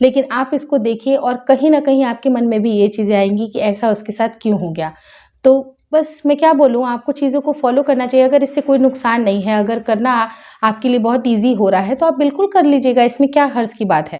लेकिन आप इसको देखिए और कहीं न कहीं आपके मन में भी ये चीज़ें आएँगी कि ऐसा उसके साथ क्यों हो गया। तो बस मैं क्या बोलूँ, आपको चीज़ों को फ़ॉलो करना चाहिए। अगर इससे कोई नुकसान नहीं है, अगर करना आपके लिए बहुत ईज़ी हो रहा है, तो आप बिल्कुल कर लीजिएगा, इसमें क्या हर्ज़ की बात है।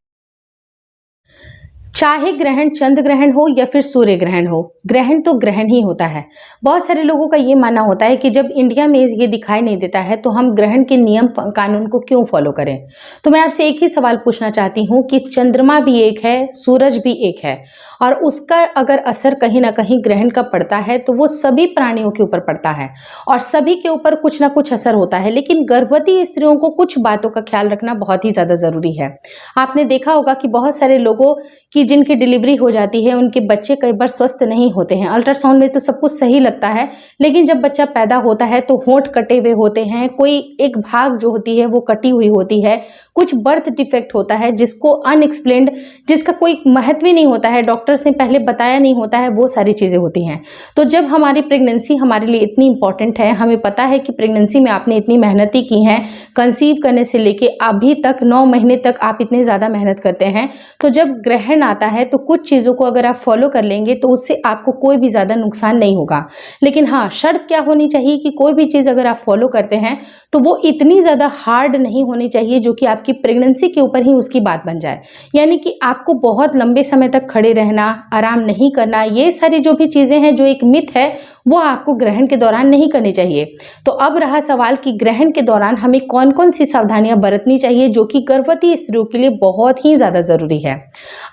चाहे ग्रहण चंद्र ग्रहण हो या फिर सूर्य ग्रहण हो, ग्रहण तो ग्रहण ही होता है। बहुत सारे लोगों का ये मानना होता है कि जब इंडिया में ये दिखाई नहीं देता है तो हम ग्रहण के नियम कानून को क्यों फॉलो करें। तो मैं आपसे एक ही सवाल पूछना चाहती हूँ कि चंद्रमा भी एक है, सूरज भी एक है, और उसका अगर असर कहीं ना कहीं ग्रहण का पड़ता है तो वो सभी प्राणियों के ऊपर पड़ता है और सभी के ऊपर कुछ ना कुछ असर होता है। लेकिन गर्भवती स्त्रियों को कुछ बातों का ख्याल रखना बहुत ही ज्यादा जरूरी है। आपने देखा होगा कि बहुत सारे लोगों की जिनकी डिलीवरी हो जाती है उनके बच्चे कई बार स्वस्थ नहीं होते हैं। अल्ट्रासाउंड में तो सब कुछ सही लगता है, लेकिन जब बच्चा पैदा होता है तो होंठ कटे हुए होते हैं, कोई एक भाग जो होती है वो कटी हुई होती है, कुछ बर्थ डिफेक्ट होता है जिसको अनएक्सप्लेन्ड, जिसका कोई महत्व ही नहीं होता है, डॉक्टर्स ने पहले बताया नहीं होता है, वो सारी चीजें होती हैं। तो जब हमारी प्रेगनेंसी हमारे लिए इतनी इंपॉर्टेंट है, हमें पता है कि प्रेगनेंसी में आपने इतनी मेहनत की है, कंसीव करने से लेके अभी तक 9 महीने तक आप इतने ज्यादा मेहनत करते हैं, तो जब ग्रहण आता है तो कुछ चीजों को अगर आप फॉलो कर लेंगे तो उससे आपको कोई भी ज्यादा नुकसान नहीं होगा। लेकिन हाँ, शर्त क्या होनी चाहिए कि कोई भी चीज अगर आप फॉलो करते हैं तो वो इतनी ज्यादा हार्ड नहीं होनी चाहिए जो कि आपकी प्रेगनेंसी के ऊपर ही उसकी बात बन जाए। यानी कि आपको बहुत लंबे समय तक खड़े रहना, आराम नहीं करना, ये सारी जो भी चीजें हैं, जो एक मिथ है, वो आपको ग्रहण के दौरान नहीं करनी चाहिए। तो अब रहा सवाल कि ग्रहण के दौरान हमें कौन कौन सी सावधानियां बरतनी चाहिए जो कि गर्भवती स्त्रियों के लिए बहुत ही ज्यादा जरूरी है।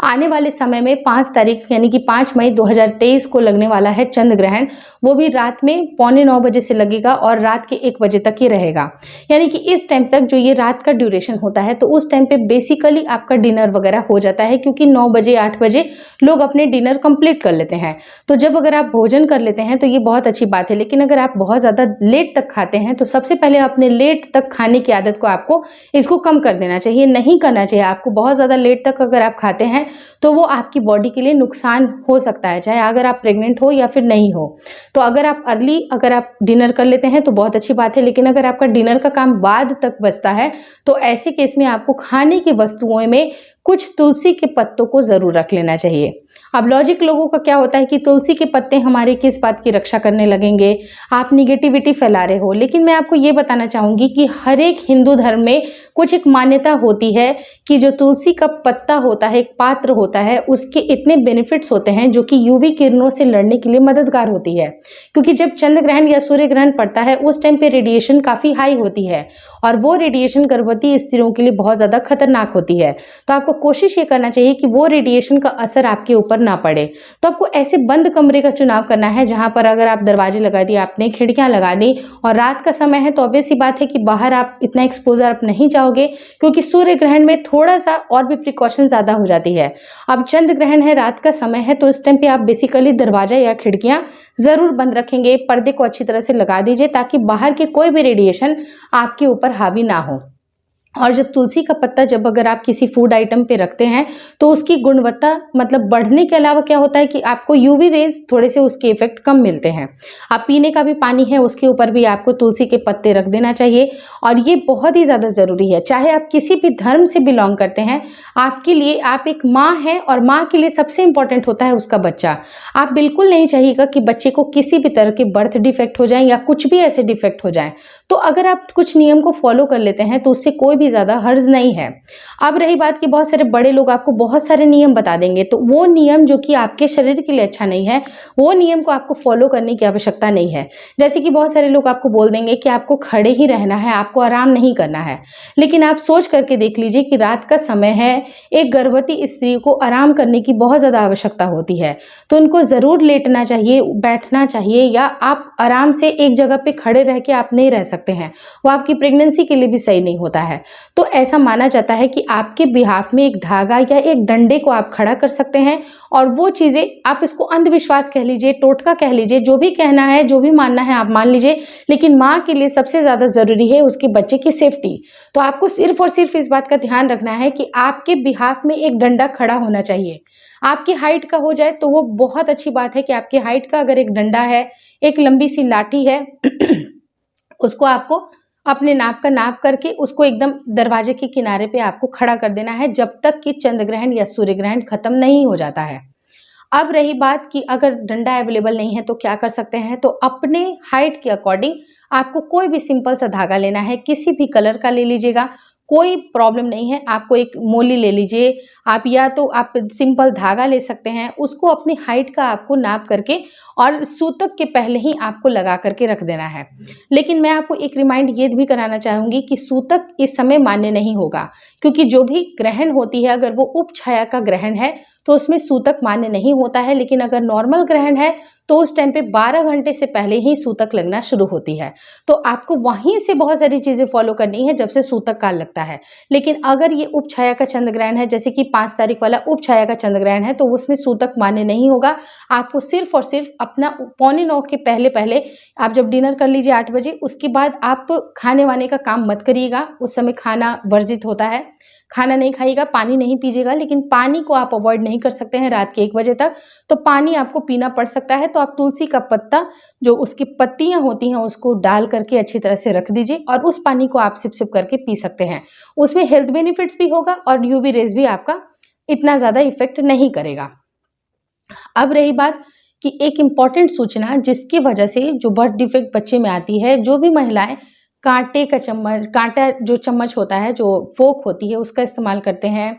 आने वाले समय में 5 तारीख यानी कि 5 मई 2023 को लगने वाला है चंद्र ग्रहण। वो भी रात में 8:45 बजे से लगेगा और रात के 1 बजे तक ही रहेगा। यानी कि इस टाइम तक जो ये रात का ड्यूरेशन होता है तो उस टाइम पे बेसिकली आपका डिनर वगैरह हो जाता है, क्योंकि 9 बजे 8 बजे लोग अपने डिनर कंप्लीट कर लेते हैं। तो जब अगर आप भोजन कर लेते हैं तो ये बहुत अच्छी बात है। लेकिन अगर आप बहुत ज़्यादा लेट तक खाते हैं तो सबसे पहले अपने लेट तक खाने की आदत को आपको इसको कम कर देना चाहिए, नहीं करना चाहिए आपको। बहुत ज़्यादा लेट तक अगर आप खाते हैं तो वो आपकी बॉडी के लिए नुकसान हो सकता है, चाहे अगर आप प्रेग्नेंट हो या फिर नहीं हो। तो अगर आप अर्ली अगर आप डिनर कर लेते हैं तो बहुत अच्छी बात है, लेकिन अगर आपका डिनर का काम बाद तक बचता है तो ऐसे केस में आपको खाने की वस्तुओं में कुछ तुलसी के पत्तों को जरूर रख लेना चाहिए। अब लॉजिक लोगों का क्या होता है कि तुलसी के पत्ते हमारे किस बात की रक्षा करने लगेंगे, आप निगेटिविटी फैला रहे हो। लेकिन मैं आपको ये बताना चाहूंगी कि हर एक हिंदू धर्म में कुछ एक मान्यता होती है कि जो तुलसी का पत्ता होता है, एक पात्र होता है, उसके इतने बेनिफिट्स होते हैं जो कि यूवी किरणों से लड़ने के लिए मददगार होती है। क्योंकि जब चंद्र ग्रहण या सूर्य ग्रहण पड़ता है उस टाइम पे रेडिएशन काफी हाई होती है और वो रेडिएशन गर्भवती स्त्रियों के लिए बहुत ज्यादा खतरनाक होती है। तो आपको कोशिश ये करना चाहिए कि वो रेडिएशन का असर आपके ऊपर ना पड़े। तो आपको ऐसे बंद कमरे का चुनाव करना है जहां पर अगर आप दरवाजे लगा दिए, आपने खिड़कियां लगा दी और रात का समय है तो ऑब्वियस सी बात है कि बाहर आप इतना एक्सपोजर आप नहीं चाहोगे, क्योंकि सूर्य ग्रहण में थोड़ा सा और भी प्रिकॉशन ज्यादा हो जाती है। अब चंद्र ग्रहण है, रात का समय है, तो इस टाइम पे आप बेसिकली दरवाजा या खिड़कियां जरूर बंद रखेंगे, पर्दे को अच्छी तरह से लगा दीजिए ताकि बाहर के कोई भी रेडिएशन आपके ऊपर हावी ना हो। और जब तुलसी का पत्ता जब अगर आप किसी फूड आइटम पे रखते हैं तो उसकी गुणवत्ता मतलब बढ़ने के अलावा क्या होता है कि आपको यूवी रेज थोड़े से उसके इफेक्ट कम मिलते हैं। आप पीने का भी पानी है उसके ऊपर भी आपको तुलसी के पत्ते रख देना चाहिए और ये बहुत ही ज़्यादा ज़रूरी है। चाहे आप किसी भी धर्म से बिलोंग करते हैं, आपके लिए आप एक माँ हैं और माँ के लिए सबसे इंपॉर्टेंट होता है उसका बच्चा। आप बिल्कुल नहीं चाहिएगा कि बच्चे को किसी भी तरह के बर्थ डिफेक्ट हो जाए या कुछ भी ऐसे डिफेक्ट हो जाए। तो अगर आप कुछ नियम को फॉलो कर लेते हैं तो उससे कोई भी ज्यादा हर्ज नहीं है। अब रही बात कि बहुत सारे बड़े लोग आपको बहुत सारे नियम बता देंगे, तो वो नियम जो कि आपके शरीर के लिए अच्छा नहीं है, वो नियम को आपको फॉलो करने की आवश्यकता नहीं है। जैसे कि बहुत सारे लोग आपको बोल देंगे कि आपको खड़े ही रहना है, आपको आराम नहीं करना है। लेकिन आप सोच करके देख लीजिए कि रात का समय है, एक गर्भवती स्त्री को आराम करने की बहुत ज्यादा आवश्यकता होती है, तो उनको जरूर लेटना चाहिए, बैठना चाहिए, या आप आराम से एक जगह पे खड़े रह के आप नहीं रह सकते हैं, वो आपकी प्रेगनेंसी के लिए भी सही नहीं होता है। तो ऐसा माना जाता है कि आपके बिहाफ में एक धागा या एक डंडे को आप खड़ा कर सकते हैं और वो चीजें आप इसको अंधविश्वास कह लीजिए, टोटका कह लीजिए, जो भी कहना है, जो भी मानना है आप मान लीजिए, लेकिन माँ के लिए सबसे ज्यादा जरूरी है उसके बच्चे की सेफ्टी। तो आपको सिर्फ और सिर्फ इस बात का ध्यान रखना है कि आपके बिहाफ में एक डंडा खड़ा होना चाहिए। आपकी हाइट का हो जाए तो वो बहुत अच्छी बात है कि आपकी हाइट का अगर एक डंडा है, एक लंबी सी लाठी है उसको आपको अपने नाप का नाप करके उसको एकदम दरवाजे के किनारे पे आपको खड़ा कर देना है जब तक कि चंद्र ग्रहण या सूर्य ग्रहण खत्म नहीं हो जाता है। अब रही बात कि अगर डंडा अवेलेबल नहीं है तो क्या कर सकते हैं, तो अपने हाइट के अकॉर्डिंग आपको कोई भी सिंपल सा धागा लेना है, किसी भी कलर का ले लीजिएगा, कोई प्रॉब्लम नहीं है। आपको एक मोली ले लीजिए आप, या तो आप सिंपल धागा ले सकते हैं, उसको अपनी हाइट का आपको नाप करके और सूतक के पहले ही आपको लगा करके रख देना है। लेकिन मैं आपको एक रिमाइंड ये भी कराना चाहूँगी कि सूतक इस समय मान्य नहीं होगा, क्योंकि जो भी ग्रहण होती है अगर वो उपछाया का ग्रहण है तो उसमें सूतक मान्य नहीं होता है। लेकिन अगर नॉर्मल ग्रहण है तो उस टाइम पे 12 घंटे से पहले ही सूतक लगना शुरू होती है। तो आपको वहीं से बहुत सारी चीज़ें फॉलो करनी है जब से सूतक काल लगता है। लेकिन अगर ये उपछाया का चंद्र ग्रहण है, जैसे कि 5 तारीख वाला उपछाया का चंद्र ग्रहण है, तो उसमें सूतक मान्य नहीं होगा। आपको सिर्फ और सिर्फ अपना 8:45 के पहले पहले आप जब डिनर कर लीजिए 8 बजे, उसके बाद आप खाने वाने का काम मत करिएगा। उस समय खाना वर्जित होता है, खाना नहीं खाइएगा, पानी नहीं पीजिएगा। लेकिन पानी को आप अवॉइड नहीं कर सकते हैं रात के 1 बजे तक, तो पानी आपको पीना पड़ सकता है। तो आप तुलसी का पत्ता जो उसकी पत्तियां होती हैं उसको डाल करके अच्छी तरह से रख दीजिए और उस पानी को आप सिप सिप करके पी सकते हैं। उसमें हेल्थ बेनिफिट्स भी होगा और यूवी रेज भी आपका इतना ज़्यादा इफेक्ट नहीं करेगा। अब रही बात कि एक इम्पॉर्टेंट सूचना जिसकी वजह से जो बर्थ डिफेक्ट बच्चे में आती है, जो भी महिलाएं कांटे का चम्मच, कांटा जो चम्मच होता है, जो फोक होती है, उसका इस्तेमाल करते हैं,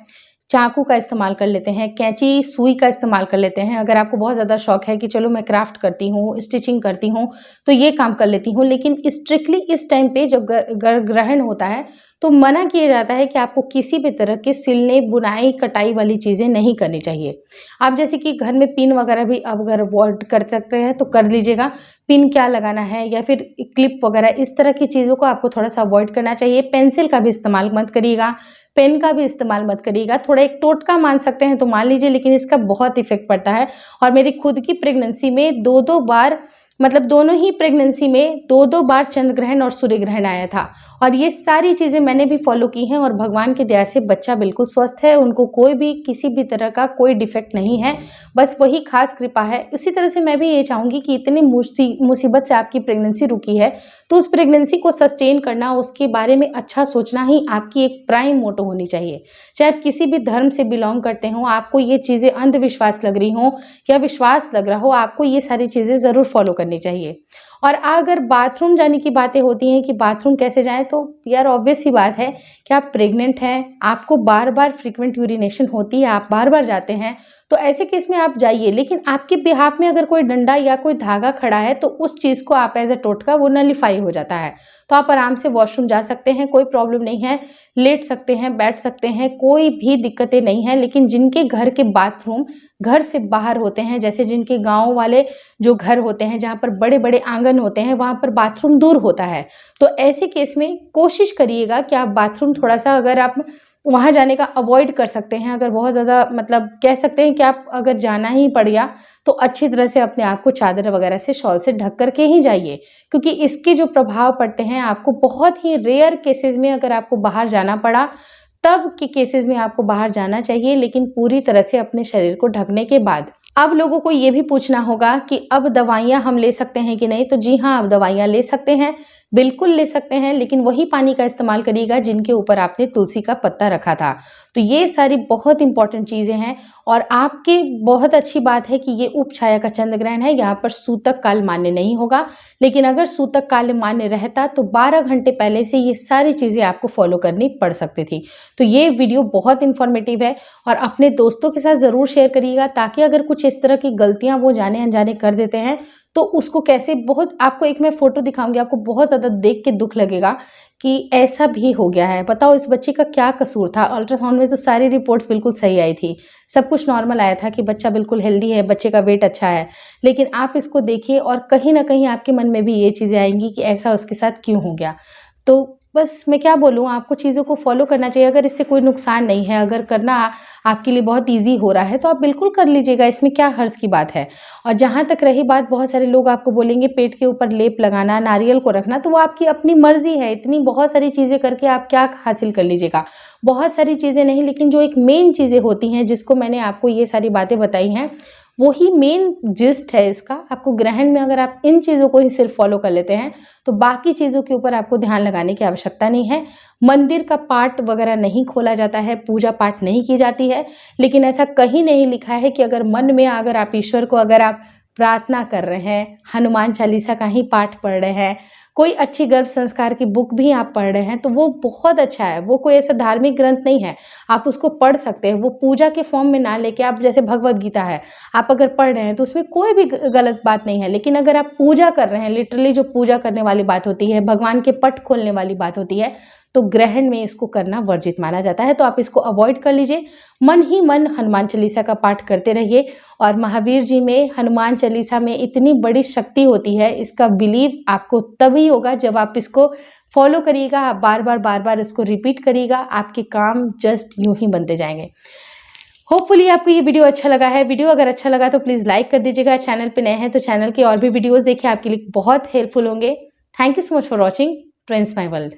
चाकू का इस्तेमाल कर लेते हैं, कैंची सुई का इस्तेमाल कर लेते हैं। अगर आपको बहुत ज़्यादा शौक है कि चलो मैं क्राफ्ट करती हूँ, स्टिचिंग करती हूँ, तो ये काम कर लेती हूँ, लेकिन स्ट्रिक्टली इस टाइम पे जब ग्रहण होता है तो मना किया जाता है कि आपको किसी भी तरह के सिलने, बुनाई, कटाई वाली चीज़ें नहीं करनी चाहिए। आप जैसे कि घर में पिन वगैरह भी अब अगर अवॉइड कर सकते हैं तो कर लीजिएगा। पिन क्या लगाना है या फिर क्लिप वगैरह इस तरह की चीज़ों को आपको थोड़ा सा अवॉइड करना चाहिए। पेंसिल का भी इस्तेमाल मत करिएगा, पेन का भी इस्तेमाल मत करिएगा। थोड़ा एक टोटका मान सकते हैं तो मान लीजिए, लेकिन इसका बहुत इफेक्ट पड़ता है। और मेरी खुद की प्रेगनेंसी में 2-2 बार, मतलब दोनों ही प्रेगनेंसी में 2-2 बार चंद्र ग्रहण और सूर्य ग्रहण आया था और ये सारी चीज़ें मैंने भी फॉलो की हैं और भगवान की दया से बच्चा बिल्कुल स्वस्थ है, उनको कोई भी किसी भी तरह का कोई डिफेक्ट नहीं है, बस वही खास कृपा है। इसी तरह से मैं भी ये चाहूँगी कि इतनी मुसीबत से आपकी प्रेगनेंसी रुकी है तो उस प्रेगनेंसी को सस्टेन करना, उसके बारे में अच्छा सोचना ही आपकी एक प्राइम मोटो होनी चाहिए। चाहे आप किसी भी धर्म से बिलोंग करते हो, आपको ये चीज़ें अंधविश्वास लग रही हों या विश्वास लग रहा हो, आपको ये सारी चीज़ें ज़रूर फॉलो करनी चाहिए। और अगर बाथरूम जाने की बातें होती हैं कि बाथरूम कैसे जाएं, तो यार ऑब्वियस सी बात है कि आप प्रेग्नेंट हैं, आपको बार बार फ्रीक्वेंट यूरिनेशन होती है, आप बार बार जाते हैं, तो ऐसे केस में आप जाइए। लेकिन आपके बिहाफ में अगर कोई डंडा या कोई धागा खड़ा है तो उस चीज़ को आप एज अ टोटका वो नलीफाई हो जाता है, तो आप आराम से वॉशरूम जा सकते हैं, कोई प्रॉब्लम नहीं है, लेट सकते हैं, बैठ सकते हैं, कोई भी दिक्कतें नहीं है। लेकिन जिनके घर के बाथरूम घर से बाहर होते हैं, जैसे जिनके गांव वाले जो घर होते हैं जहाँ पर बड़े बड़े आंगन होते हैं, वहाँ पर बाथरूम दूर होता है, तो ऐसे केस में कोशिश करिएगा कि आप बाथरूम थोड़ा सा, अगर आप वहाँ जाने का अवॉइड कर सकते हैं, अगर बहुत ज़्यादा मतलब कह सकते हैं कि आप अगर जाना ही पड़ गया तो अच्छी तरह से अपने आप को चादर वगैरह से, शॉल से ढक करके ही जाइए, क्योंकि इसके जो प्रभाव पड़ते हैं आपको बहुत ही रेयर केसेस में, अगर आपको बाहर जाना पड़ा तब के केसेस में आपको बाहर जाना चाहिए, लेकिन पूरी तरह से अपने शरीर को ढकने के बाद। अब लोगों को ये भी पूछना होगा कि अब दवाइयाँ हम ले सकते हैं कि नहीं, तो जी हाँ, आप दवाइयाँ ले सकते हैं, बिल्कुल ले सकते हैं, लेकिन वही पानी का इस्तेमाल करिएगा जिनके ऊपर आपने तुलसी का पत्ता रखा था। तो ये सारी बहुत इंपॉर्टेंट चीज़ें हैं और आपके बहुत अच्छी बात है कि ये उपछाया का चंद्र ग्रहण है, यहाँ पर सूतक काल मान्य नहीं होगा। लेकिन अगर सूतक काल मान्य रहता तो 12 घंटे पहले से ये सारी चीज़ें आपको फॉलो करनी पड़ सकती थी। तो ये वीडियो बहुत इन्फॉर्मेटिव है और अपने दोस्तों के साथ ज़रूर शेयर करिएगा, ताकि अगर कुछ इस तरह की गलतियाँ वो जाने अनजाने कर देते हैं तो उसको कैसे, बहुत आपको एक मैं फोटो दिखाऊंगी, आपको बहुत ज़्यादा देख के दुख लगेगा कि ऐसा भी हो गया है। बताओ इस बच्चे का क्या कसूर था। अल्ट्रासाउंड में तो सारी रिपोर्ट्स बिल्कुल सही आई थी, सब कुछ नॉर्मल आया था कि बच्चा बिल्कुल हेल्दी है, बच्चे का वेट अच्छा है, लेकिन आप इसको देखिए और कहीं ना कहीं आपके मन में भी ये चीज़ें आएंगी कि ऐसा उसके साथ क्यों हो गया। तो बस मैं क्या बोलूँ, आपको चीज़ों को फॉलो करना चाहिए। अगर इससे कोई नुकसान नहीं है, अगर करना आपके लिए बहुत इजी हो रहा है तो आप बिल्कुल कर लीजिएगा, इसमें क्या हर्ज की बात है। और जहाँ तक रही बात, बहुत सारे लोग आपको बोलेंगे पेट के ऊपर लेप लगाना, नारियल को रखना, तो वो आपकी अपनी मर्जी है। इतनी बहुत सारी चीज़ें करके आप क्या हासिल कर लीजिएगा, बहुत सारी चीज़ें नहीं, लेकिन जो एक मेन चीज़ें होती हैं जिसको मैंने आपको ये सारी बातें बताई हैं वही मेन जिस्ट है इसका। आपको ग्रहण में अगर आप इन चीज़ों को ही सिर्फ फॉलो कर लेते हैं तो बाकी चीज़ों के ऊपर आपको ध्यान लगाने की आवश्यकता नहीं है। मंदिर का पाट वगैरह नहीं खोला जाता है, पूजा पाठ नहीं की जाती है, लेकिन ऐसा कहीं नहीं लिखा है कि अगर मन में अगर आप ईश्वर को अगर आप प्रार्थना कर रहे हैं, हनुमान चालीसा का ही पाठ पढ़ रहे हैं, कोई अच्छी गर्भ संस्कार की बुक भी आप पढ़ रहे हैं तो वो बहुत अच्छा है। वो कोई ऐसा धार्मिक ग्रंथ नहीं है, आप उसको पढ़ सकते हैं। वो पूजा के फॉर्म में ना लेके आप, जैसे भगवद गीता है, आप अगर पढ़ रहे हैं तो उसमें कोई भी गलत बात नहीं है। लेकिन अगर आप पूजा कर रहे हैं, लिटरली जो पूजा करने वाली बात होती है, भगवान के पट खोलने वाली बात होती है, तो ग्रहण में इसको करना वर्जित माना जाता है। तो आप इसको अवॉइड कर लीजिए। मन ही मन हनुमान चालीसा का पाठ करते रहिए। और महावीर जी में, हनुमान चालीसा में इतनी बड़ी शक्ति होती है, इसका बिलीव आपको तभी होगा जब आप इसको फॉलो करिएगा, आप बार बार इसको रिपीट करिएगा, आपके काम जस्ट यूं ही बनते जाएंगे। होपफुली आपको ये वीडियो अच्छा लगा है। वीडियो अगर अच्छा लगा तो प्लीज़ लाइक कर दीजिएगा। चैनल पे नए हैं तो चैनल के और भी वीडियोज़ देखिए, आपके लिए बहुत हेल्पफुल होंगे। Thank you so much for watching trends my world.